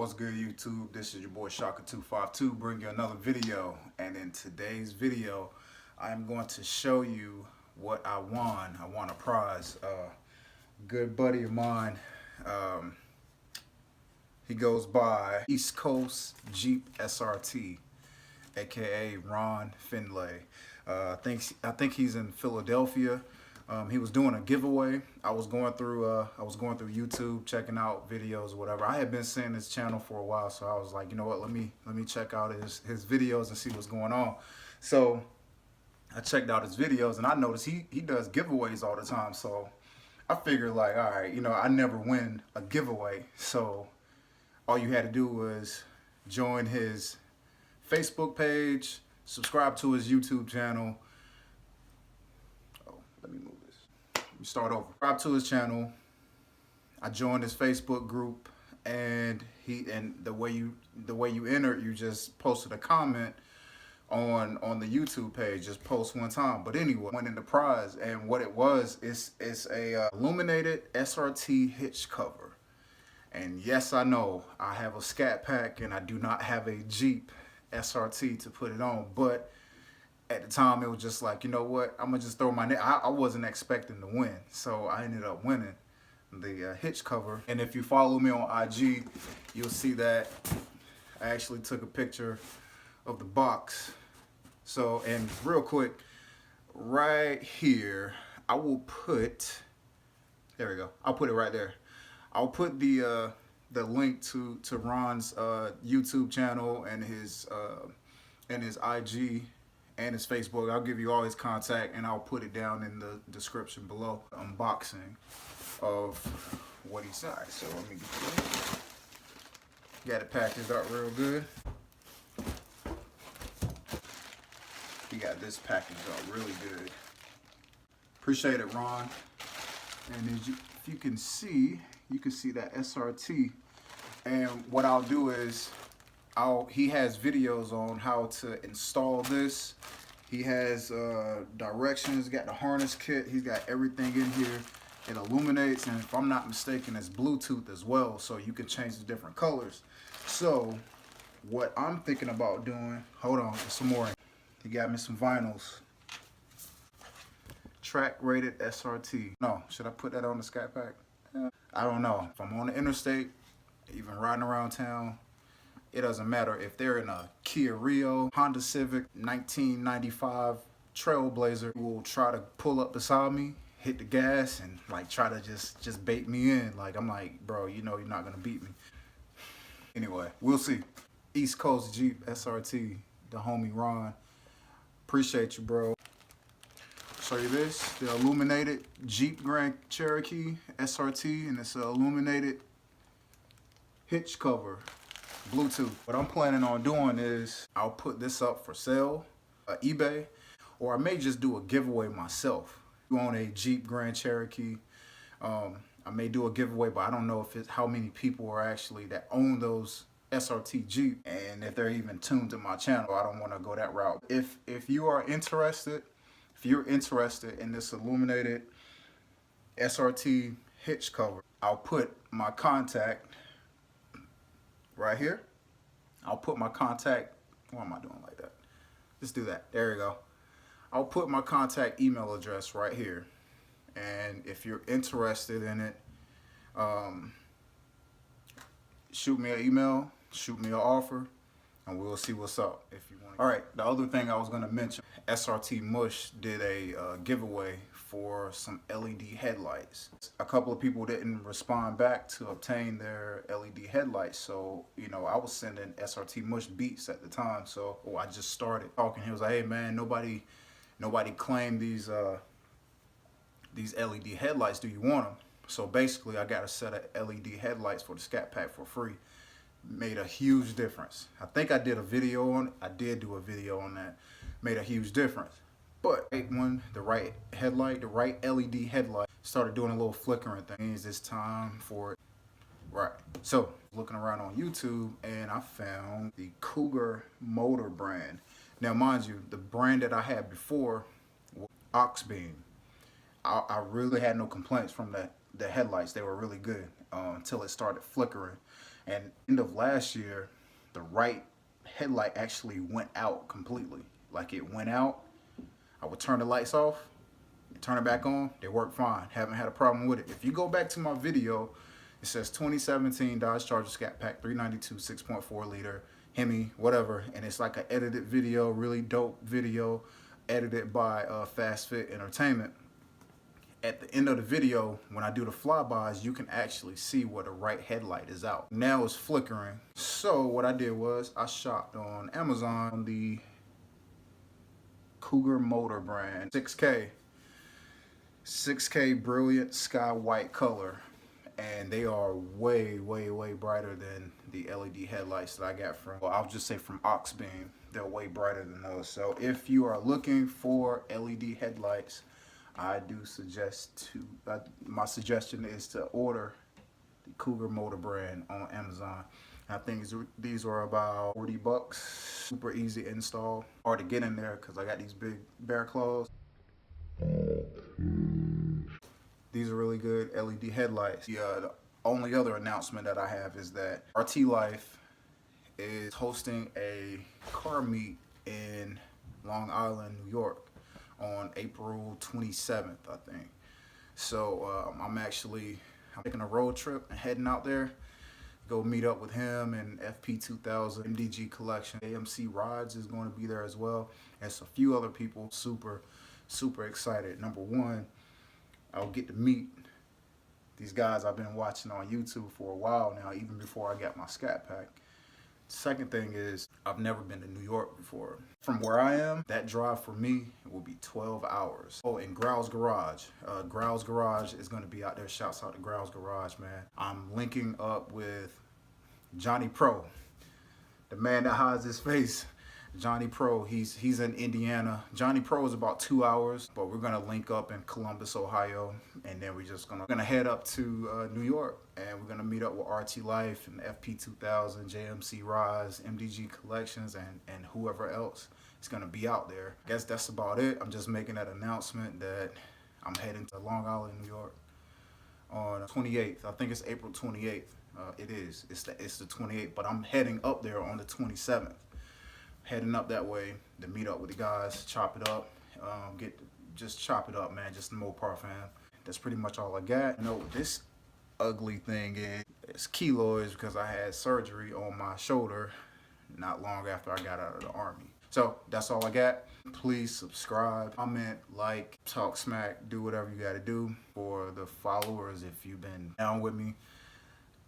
What's good, YouTube? This is your boy Shaka252 bringing you another video. And in today's video, I'm going to show you what I won. I won a prize. Good buddy of mine, he goes by East Coast Jeep SRT, aka Ron Finlay. I think he's in Philadelphia. He was doing a giveaway. I was going through YouTube, checking out videos or whatever. I had been seeing his channel for a while, so I was like, you know what, let me check out his videos and see what's going on. So I checked out his videos and I noticed he does giveaways all the time. So I figured, like, all right, you know, I never win a giveaway, so all you had to do was join his Facebook page, subscribe to his YouTube channel. Let me move this. Let me start over. Subscribe to his channel. I joined his Facebook group, and the way you entered, you just posted a comment on the YouTube page. Just post one time. But anyway, went in the prize, and what it was is a illuminated SRT hitch cover. And yes, I know I have a Scat Pack, and I do not have a Jeep SRT to put it on, but at the time, it was just like, you know what, I'm gonna just throw my name. I wasn't expecting to win, so I ended up winning the hitch cover. And if you follow me on IG, you'll see that I actually took a picture of the box. So, and real quick, right here, I will put, there we go, I'll put it right there. I'll put the link to Ron's YouTube channel and his IG and his Facebook. I'll give you all his contact, and I'll put it down in the description below. Unboxing of what he signed. So let me get this. Got it packaged up real good. He got this packaged up really good. Appreciate it, Ron. And if you can see that SRT. And what I'll do is, he has videos on how to install this. He has directions, got the harness kit, he's got everything in here. It illuminates, and if I'm not mistaken, it's Bluetooth as well, so you can change the different colors. So what I'm thinking about doing, hold on, there's some more. He got me some vinyls. Track rated SRT. No, should I put that on the Scat Pack? I don't know. If I'm on the interstate, even riding around town, it doesn't matter if they're in a Kia Rio, Honda Civic, 1995 Trailblazer, will try to pull up beside me, hit the gas, and like try to just bait me in. Like, I'm like, bro, you know you're not gonna beat me. Anyway, we'll see. East Coast Jeep SRT, the homie Ron. Appreciate you, bro. Show you this, the illuminated Jeep Grand Cherokee SRT, and it's an illuminated hitch cover. Bluetooth. What I'm planning on doing is I'll put this up for sale, eBay, or I may just do a giveaway myself. You own a Jeep Grand Cherokee, I may do a giveaway, but I don't know if how many people are actually that own those SRT Jeep, and if they're even tuned to my channel. I don't want to go that route. If you're interested in this illuminated SRT hitch cover, I'll put my contact right here. I'll put my contact, why am I doing like that? Let's do that, there you go. I'll put my contact email address right here. And if you're interested in it, shoot me an email, shoot me an offer, and we'll see what's up if you want. All right, the other thing I was gonna mention, SRT Mush did a giveaway for some LED headlights. A couple of people didn't respond back to obtain their LED headlights, so you know, I was sending SRT Mush beats at the time. So I just started talking. He was like, hey man, nobody claimed these LED headlights, do you want them? So basically I got a set of LED headlights for the Scat Pack for free. Made a huge difference. I think I did a video on it. I did do a video on that. Made a huge difference. But the right headlight, the right LED headlight, started doing a little flickering thing. It's time for it. Right. So looking around on YouTube, and I found the Cougar motor brand. Now mind you, the brand that I had before was Oxbeam. I really had no complaints from the headlights. They were really good until it started flickering. And end of last year, the right headlight actually went out completely. Like it went out, I would turn the lights off, turn it back on, they work fine. Haven't had a problem with it. If you go back to my video, it says 2017 Dodge Charger Scat Pack 392 6.4 liter Hemi, whatever, and it's like an edited video, really dope video, edited by Fast Fit Entertainment. At the end of the video, when I do the flybys, you can actually see where the right headlight is out. Now it's flickering. So what I did was I shopped on Amazon on the Cougar Motor brand 6K brilliant sky white color, and they are way brighter than the LED headlights that I got from, well, I'll just say from Oxbeam. They're way brighter than those. So if you are looking for LED headlights, I do suggest my suggestion is to order the Cougar Motor brand on Amazon. I think these are about 40 bucks. Super easy install. Hard to get in there because I got these big bear claws. These are really good LED headlights. The only other announcement that I have is that RT Life is hosting a car meet in Long Island, New York on April 27th, I think. So I'm taking a road trip and heading out there. Go meet up with him and FP2000, MDG Collection. AMC Rides is going to be there as well. And a few other people. Super excited. Number one, I'll get to meet these guys I've been watching on YouTube for a while now, even before I got my Scat Pack. Second thing is, I've never been to New York before. From where I am, that drive for me will be 12 hours. Oh, and Growls Garage. Growls Garage is going to be out there. Shouts out to Growls Garage, man. I'm linking up with Johnny Pro, the man that hides his face. Johnny Pro, he's in Indiana. Johnny Pro is about 2 hours, but we're gonna link up in Columbus, Ohio, and then we're just gonna head up to New York, and we're gonna meet up with RT Life and FP2000, JMC Rise, MDG Collections, and whoever else is gonna be out there. I guess that's about it. I'm just making that announcement that I'm heading to Long Island, New York on the 28th. I think it's April 28th. It's the 28th, but I'm heading up there on the 27th. Heading up that way to meet up with the guys, chop it up, just chop it up, man. Just the Mopar fam. That's pretty much all I got. You know what this ugly thing is? It's keloids because I had surgery on my shoulder not long after I got out of the Army. So that's all I got. Please subscribe, comment, like, talk smack, do whatever you gotta do for the followers if you've been down with me,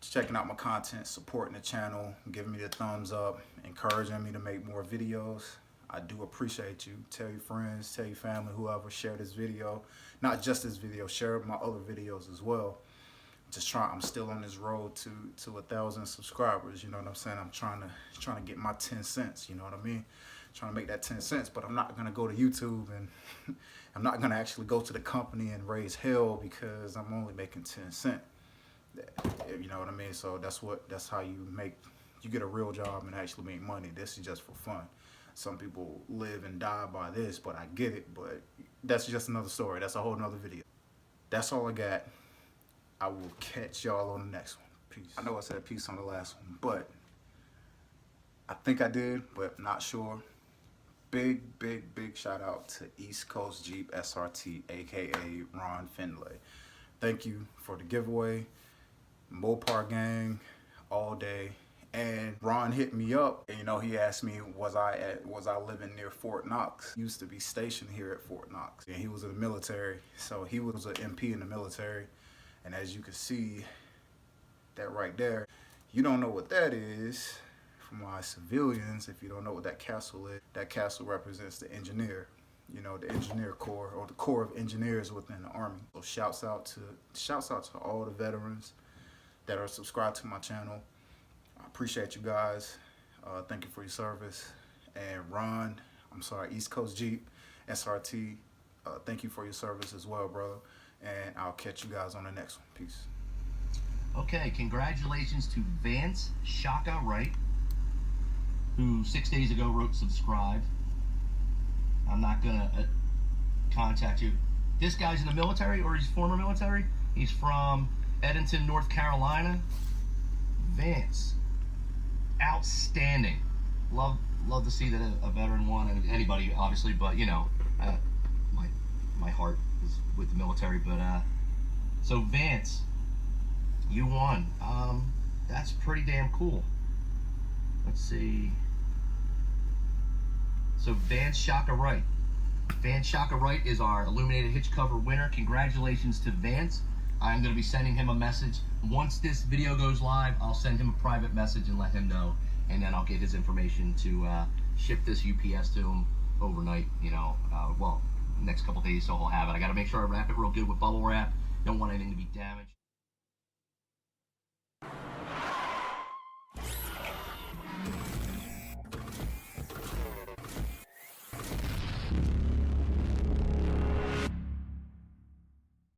checking out my content, supporting the channel, giving me the thumbs up, encouraging me to make more videos. I do appreciate you. Tell your friends, tell your family, whoever, share this video. Not just this video, share my other videos as well. I'm still on this road to 1,000 subscribers, you know what I'm saying? I'm trying to get my 10 cents, you know what I mean? Trying to make that 10 cents, but I'm not gonna go to YouTube and I'm not gonna actually go to the company and raise hell because I'm only making 10 cents. You know what I mean? So that's how you get a real job and actually make money. This is just for fun. Some people live and die by this, but I get it, but that's just another story. That's a whole nother video. That's all I got. I will catch y'all on the next one. Peace. I know I said peace on the last one, but I think I did, but not sure. Big shout out to East Coast Jeep SRT, aka Ron Finlay. Thank you for the giveaway. Mopar gang all day, and Ron hit me up and, you know, he asked me was I living near Fort Knox. He used to be stationed here at Fort Knox, and he was in the military, so he was an MP in the military. And as you can see that right there, you don't know what that is. For my civilians, if you don't know what that castle is, that castle represents the engineer, you know, the engineer corps, or the corps of engineers within the Army. So shouts out to all the veterans that are subscribed to my channel. I appreciate you guys. Thank you for your service. And Ron, East Coast Jeep SRT, thank you for your service as well, brother. And I'll catch you guys on the next one. Peace. Okay, congratulations to Vance Shaka Wright, who 6 days ago wrote subscribe. I'm not gonna contact you. This guy's in the military, or he's former military. He's from Edenton, North Carolina. Vance, outstanding. Love to see that a veteran won, and anybody obviously, but you know, my heart is with the military. But so Vance, you won. That's pretty damn cool. Let's see. So Vance Shaka Wright. Vance Shaka Wright is our Illuminated Hitch Cover winner. Congratulations to Vance. I'm going to be sending him a message. Once this video goes live, I'll send him a private message and let him know. And then I'll get his information to ship this UPS to him overnight, you know, well, next couple days, so he'll have it. I got to make sure I wrap it real good with bubble wrap. Don't want anything to be damaged.